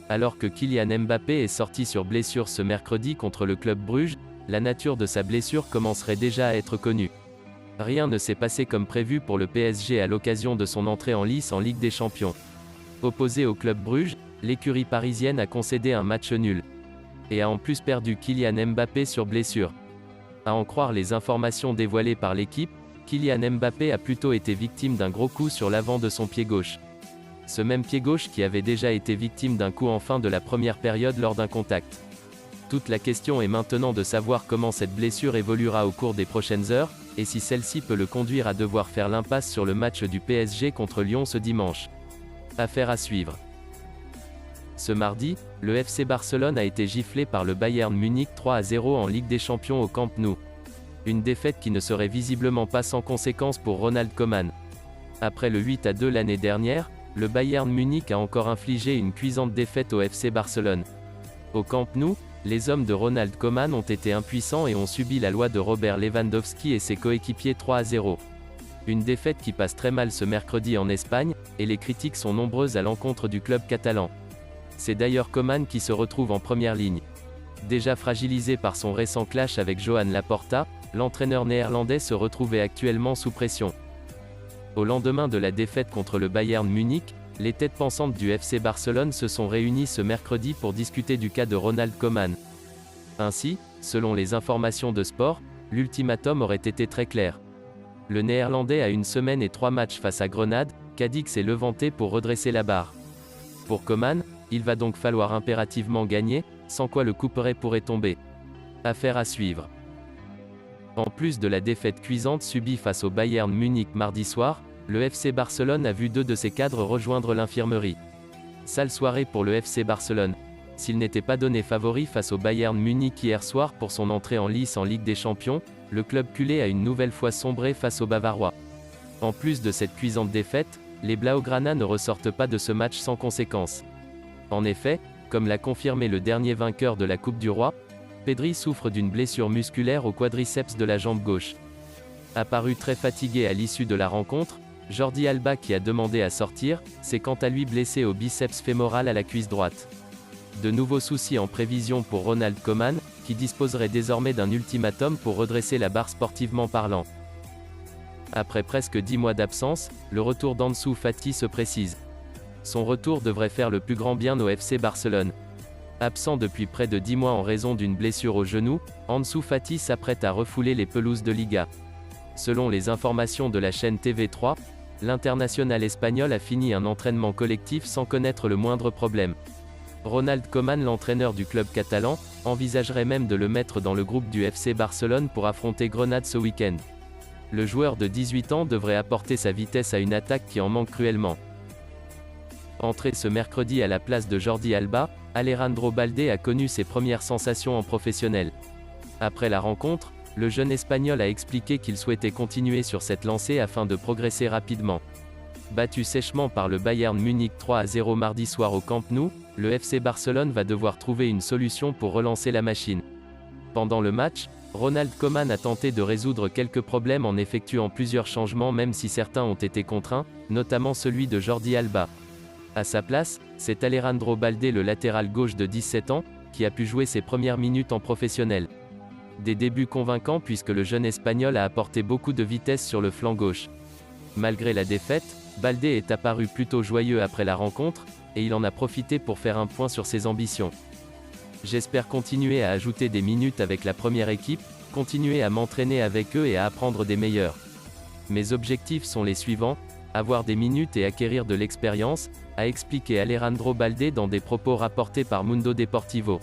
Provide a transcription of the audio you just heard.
Alors que Kylian Mbappé est sorti sur blessure ce mercredi contre le club Bruges, la nature de sa blessure commencerait déjà à être connue. Rien ne s'est passé comme prévu pour le PSG à l'occasion de son entrée en lice en Ligue des Champions. Opposé au club Bruges, l'écurie parisienne a concédé un match nul. Et a en plus perdu Kylian Mbappé sur blessure. À en croire les informations dévoilées par l'équipe, Kylian Mbappé a plutôt été victime d'un gros coup sur l'avant de son pied gauche. Ce même pied gauche qui avait déjà été victime d'un coup en fin de la première période lors d'un contact. Toute la question est maintenant de savoir comment cette blessure évoluera au cours des prochaines heures, et si celle-ci peut le conduire à devoir faire l'impasse sur le match du PSG contre Lyon ce dimanche. Affaire à suivre. Ce mardi, le FC Barcelone a été giflé par le Bayern Munich 3-0 en Ligue des Champions au Camp Nou. Une défaite qui ne serait visiblement pas sans conséquence pour Ronald Koeman. Après le 8-2 l'année dernière, le Bayern Munich a encore infligé une cuisante défaite au FC Barcelone. Au Camp Nou, les hommes de Ronald Koeman ont été impuissants et ont subi la loi de Robert Lewandowski et ses coéquipiers 3-0. Une défaite qui passe très mal ce mercredi en Espagne, et les critiques sont nombreuses à l'encontre du club catalan. C'est d'ailleurs Koeman qui se retrouve en première ligne. Déjà fragilisé par son récent clash avec Joan Laporta, l'entraîneur néerlandais se retrouvait actuellement sous pression. Au lendemain de la défaite contre le Bayern Munich, les têtes pensantes du FC Barcelone se sont réunies ce mercredi pour discuter du cas de Ronald Koeman. Ainsi, selon les informations de Sport, l'ultimatum aurait été très clair. Le Néerlandais a 1 semaine et 3 matchs face à Grenade, Cadix et Levante pour redresser la barre. Pour Koeman, il va donc falloir impérativement gagner, sans quoi le couperet pourrait tomber. Affaire à suivre. En plus de la défaite cuisante subie face au Bayern Munich mardi soir, le FC Barcelone a vu 2 de ses cadres rejoindre l'infirmerie. Sale soirée pour le FC Barcelone. S'il n'était pas donné favori face au Bayern Munich hier soir pour son entrée en lice en Ligue des Champions, le club culé a une nouvelle fois sombré face aux Bavarois. En plus de cette cuisante défaite, les Blaugrana ne ressortent pas de ce match sans conséquence. En effet, comme l'a confirmé le dernier vainqueur de la Coupe du Roi, Pedri souffre d'une blessure musculaire au quadriceps de la jambe gauche. Apparu très fatigué à l'issue de la rencontre, Jordi Alba qui a demandé à sortir, s'est quant à lui blessé au biceps fémoral à la cuisse droite. De nouveaux soucis en prévision pour Ronald Koeman, qui disposerait désormais d'un ultimatum pour redresser la barre sportivement parlant. Après presque 10 mois d'absence, le retour d'Ansu Fati se précise. Son retour devrait faire le plus grand bien au FC Barcelone. Absent depuis près de 10 mois en raison d'une blessure au genou, Ansu Fati s'apprête à refouler les pelouses de Liga. Selon les informations de la chaîne TV3, l'international espagnol a fini un entraînement collectif sans connaître le moindre problème. Ronald Koeman, l'entraîneur du club catalan, envisagerait même de le mettre dans le groupe du FC Barcelone pour affronter Grenade ce week-end. Le joueur de 18 ans devrait apporter sa vitesse à une attaque qui en manque cruellement. Entré ce mercredi à la place de Jordi Alba, Alejandro Balde a connu ses premières sensations en professionnel. Après la rencontre, le jeune Espagnol a expliqué qu'il souhaitait continuer sur cette lancée afin de progresser rapidement. Battu sèchement par le Bayern Munich 3-0 mardi soir au Camp Nou, le FC Barcelone va devoir trouver une solution pour relancer la machine. Pendant le match, Ronald Koeman a tenté de résoudre quelques problèmes en effectuant plusieurs changements même si certains ont été contraints, notamment celui de Jordi Alba. À sa place, c'est Alejandro Balde, le latéral gauche de 17 ans, qui a pu jouer ses premières minutes en professionnel. Des débuts convaincants puisque le jeune Espagnol a apporté beaucoup de vitesse sur le flanc gauche. Malgré la défaite, Balde est apparu plutôt joyeux après la rencontre, et il en a profité pour faire un point sur ses ambitions. J'espère continuer à ajouter des minutes avec la première équipe, continuer à m'entraîner avec eux et à apprendre des meilleurs. Mes objectifs sont les suivants: avoir des minutes et acquérir de l'expérience, a expliqué Alejandro Balde dans des propos rapportés par Mundo Deportivo.